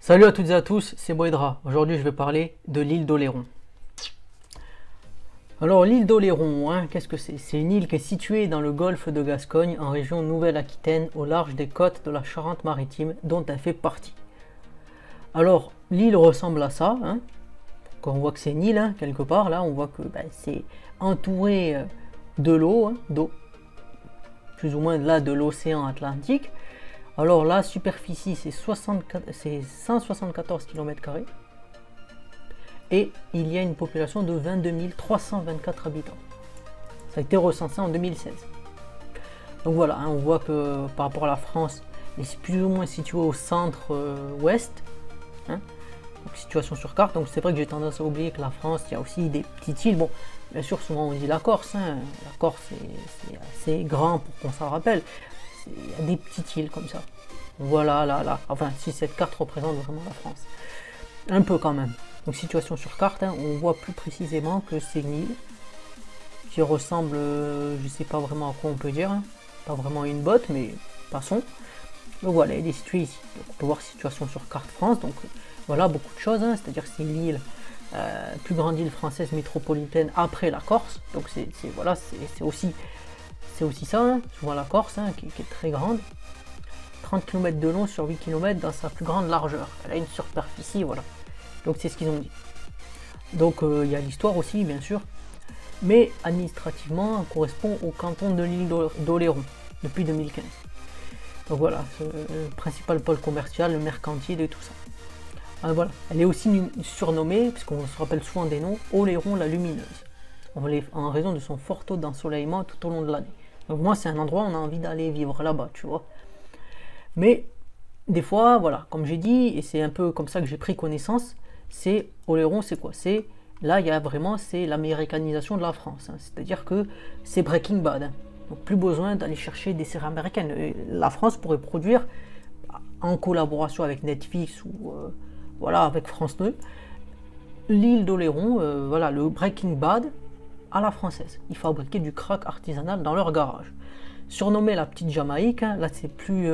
Salut à toutes et à tous, c'est Boedra. Aujourd'hui je vais parler de l'île d'Oléron. Alors l'île d'Oléron, qu'est-ce que c'est? C'est une île qui est située dans le golfe de Gascogne, en région Nouvelle-Aquitaine, au large des côtes de la Charente-Maritime, dont elle fait partie. Alors l'île ressemble à ça, quand on voit que c'est une île, quelque part, là on voit que c'est entouré de l'eau, d'eau, plus ou moins là de l'océan Atlantique. Alors la superficie c'est 174 km² et il y a une population de 22 324 habitants. Ça a été recensé en 2016. Donc voilà, on voit que par rapport à la France, il est plus ou moins situé au centre-ouest. Donc situation sur carte, donc c'est vrai que j'ai tendance à oublier que la France, il y a aussi des petites îles. Bon, bien sûr, souvent on dit la Corse. La Corse c'est assez grand pour qu'on s'en rappelle. Il y a des petites îles comme ça. Voilà, là. Enfin, si cette carte représente vraiment la France. Un peu quand même. Donc situation sur carte, on voit plus précisément que c'est une île qui ressemble, je sais pas vraiment à quoi on peut dire. Pas vraiment une botte, mais passons. Donc voilà, elle est située ici. Donc, on peut voir situation sur carte France. Donc voilà, beaucoup de choses. C'est-à-dire que c'est l'île, plus grande île française métropolitaine après la Corse. Donc c'est aussi ça, souvent la Corse, qui est très grande. 30 km de long sur 8 km dans sa plus grande largeur. Elle a une superficie, voilà. Donc c'est ce qu'ils ont dit. Donc il y a l'histoire aussi, bien sûr. Mais administrativement, elle correspond au canton de l'île d'Oléron depuis 2015. Donc voilà, le principal pôle commercial, le mercantile et tout ça. Voilà. Elle est aussi surnommée, puisqu'on se rappelle souvent des noms, Oléron la Lumineuse, en raison de son fort taux d'ensoleillement tout au long de l'année. Donc moi, c'est un endroit où on a envie d'aller vivre là-bas, tu vois. Mais des fois, voilà, comme j'ai dit, et c'est un peu comme ça que j'ai pris connaissance, c'est Oléron, c'est quoi? C'est là, il y a vraiment, c'est l'américanisation de la France. C'est-à-dire que c'est Breaking Bad. Donc plus besoin d'aller chercher des séries américaines. Et la France pourrait produire en collaboration avec Netflix ou voilà, avec France 2, l'île d'Oléron, voilà, le Breaking Bad à la française. Ils fabriquaient du crack artisanal dans leur garage. Surnommée la petite Jamaïque, là c'est plus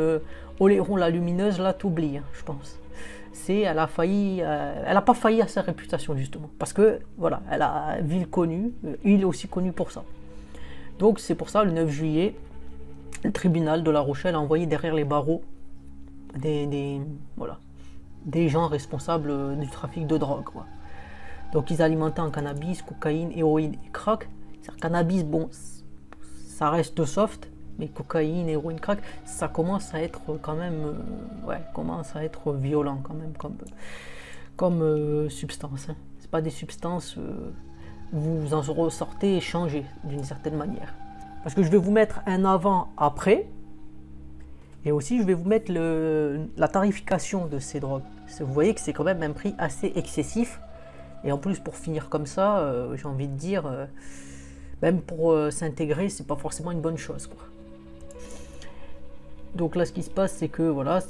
Oléron la Lumineuse, là t'oublies, je pense. Elle a failli, elle a pas failli à sa réputation justement, parce que voilà, elle a ville connue, île aussi connue pour ça. Donc c'est pour ça le 9 juillet, le tribunal de La Rochelle a envoyé derrière les barreaux des gens responsables du trafic de drogue, quoi. Donc ils alimentaient en cannabis, cocaïne, héroïne et crack. C'est-à-dire cannabis, bon, ça reste soft, mais cocaïne, héroïne, crack, ça commence à être quand même, commence à être violent quand même comme substance. C'est pas des substances, vous en ressortez changé d'une certaine manière. Parce que je vais vous mettre un avant-après, et aussi je vais vous mettre la tarification de ces drogues. Vous voyez que c'est quand même un prix assez excessif. Et en plus, pour finir comme ça, j'ai envie de dire, même pour s'intégrer, c'est pas forcément une bonne chose, quoi. Donc là, ce qui se passe, c'est que voilà,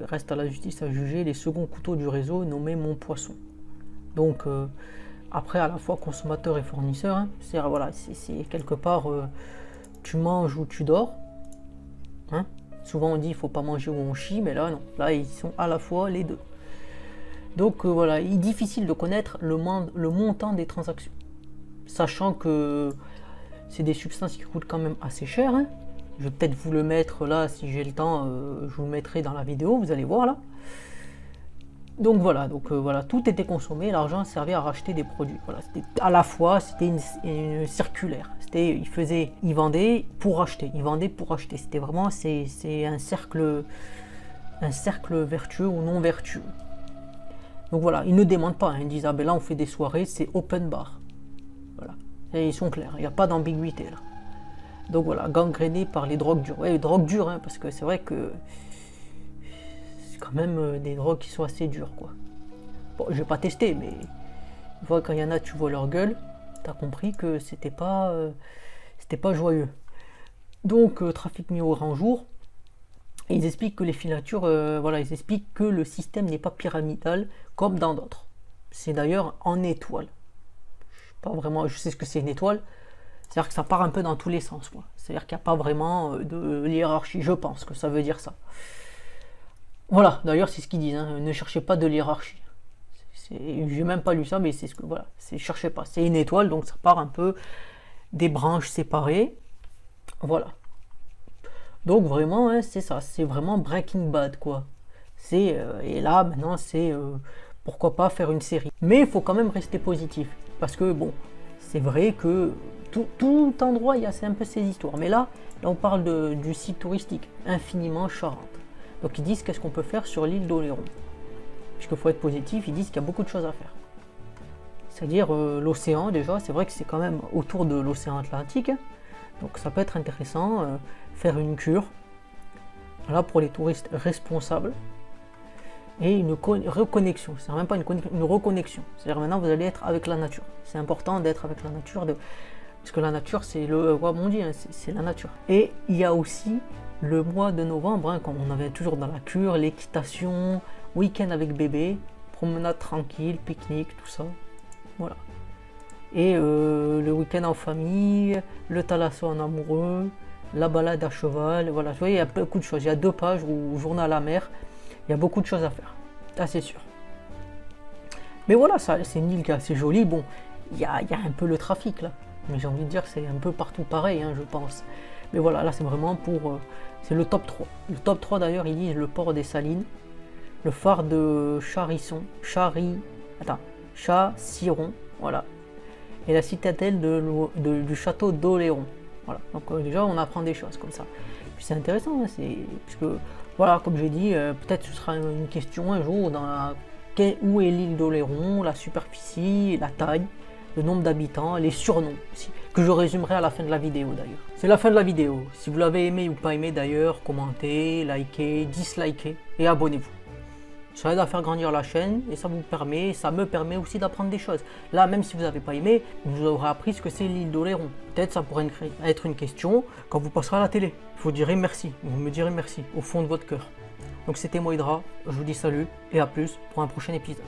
reste à la justice à juger les seconds couteaux du réseau nommé Mon Poisson. Donc après, à la fois consommateur et fournisseur, c'est quelque part, tu manges ou tu dors. Souvent on dit il faut pas manger où on chie, mais là non, là ils sont à la fois les deux. Donc voilà, il est difficile de connaître le montant des transactions, sachant que c'est des substances qui coûtent quand même assez cher. Je vais peut-être vous le mettre là, si j'ai le temps, je vous le mettrai dans la vidéo, vous allez voir là. Donc voilà, tout était consommé, l'argent servait à racheter des produits. Voilà, à la fois, c'était une circulaire. Ils vendaient pour acheter, C'était vraiment, c'est un cercle vertueux ou non vertueux. Donc voilà, ils ne demandent pas, ils disent ah ben là on fait des soirées, c'est open bar. Voilà, et ils sont clairs, il n'y a pas d'ambiguïté là. Donc voilà, gangréné par les drogues dures. Ouais, les drogues dures, parce que c'est vrai que c'est quand même des drogues qui sont assez dures, quoi. Bon, je vais pas tester, mais quand il y en a, tu vois leur gueule, t'as compris que c'était pas joyeux. Donc trafic mis au grand jour. Et ils expliquent que les filatures, ils expliquent que le système n'est pas pyramidal comme dans d'autres. C'est d'ailleurs en étoile. Je sais ce que c'est une étoile. C'est-à-dire que ça part un peu dans tous les sens, quoi. C'est-à-dire qu'il n'y a pas vraiment de hiérarchie, je pense que ça veut dire ça. Voilà, d'ailleurs c'est ce qu'ils disent, hein, ne cherchez pas de l'hierarchie. J'ai même pas lu ça, mais c'est ce que voilà, c'est cherchez pas. C'est une étoile, donc ça part un peu des branches séparées. Voilà. Donc vraiment, hein, c'est ça, c'est vraiment Breaking Bad quoi. Et là maintenant c'est pourquoi pas faire une série. Mais il faut quand même rester positif, parce que bon, c'est vrai que tout endroit il y a un peu ces histoires. Mais là on parle du site touristique Infiniment Charente. Donc ils disent qu'est-ce qu'on peut faire sur l'île d'Oléron. Puisqu'il faut être positif, ils disent qu'il y a beaucoup de choses à faire. C'est-à-dire l'océan déjà, c'est vrai que c'est quand même autour de l'océan Atlantique. Donc ça peut être intéressant, faire une cure. Voilà, pour les touristes responsables. Et une reconnexion, c'est même pas une reconnexion. C'est-à-dire maintenant vous allez être avec la nature. C'est important d'être avec la nature, parce que la nature c'est le roi mondial, hein, c'est la nature. Et il y a aussi le mois de novembre, hein, quand on avait toujours dans la cure, l'équitation, week-end avec bébé, promenade tranquille, pique-nique, tout ça. Voilà. Et le week-end en famille, le thalasso en amoureux, la balade à cheval, voilà. Vous voyez, il y a beaucoup de choses. Il y a 2 pages où journal à la mer, il y a beaucoup de choses à faire. Ça, c'est sûr. Mais voilà, c'est une île qui est assez jolie. Bon, il y a un peu le trafic là. Mais j'ai envie de dire, c'est un peu partout pareil, hein, je pense. Mais voilà, là, c'est vraiment pour... c'est le top 3. Le top 3, d'ailleurs, ils disent le port des Salines, le phare de Charisson, Chas-Siron, voilà. Et la citadelle du château d'Oléron. Voilà, donc déjà on apprend des choses comme ça. Puis c'est intéressant, hein, parce que voilà, comme j'ai dit, peut-être ce sera une question un jour où est l'île d'Oléron, la superficie, la taille, le nombre d'habitants, les surnoms aussi, que je résumerai à la fin de la vidéo d'ailleurs. C'est la fin de la vidéo. Si vous l'avez aimé ou pas aimé d'ailleurs, commentez, likez, dislikez et abonnez-vous. Ça aide à faire grandir la chaîne et ça me permet aussi d'apprendre des choses. Là, même si vous n'avez pas aimé, vous aurez appris ce que c'est l'île d'Oléron. Peut-être ça pourrait être une question quand vous passerez à la télé. Vous direz merci, vous me direz merci au fond de votre cœur. Donc c'était Moïdra, je vous dis salut et à plus pour un prochain épisode.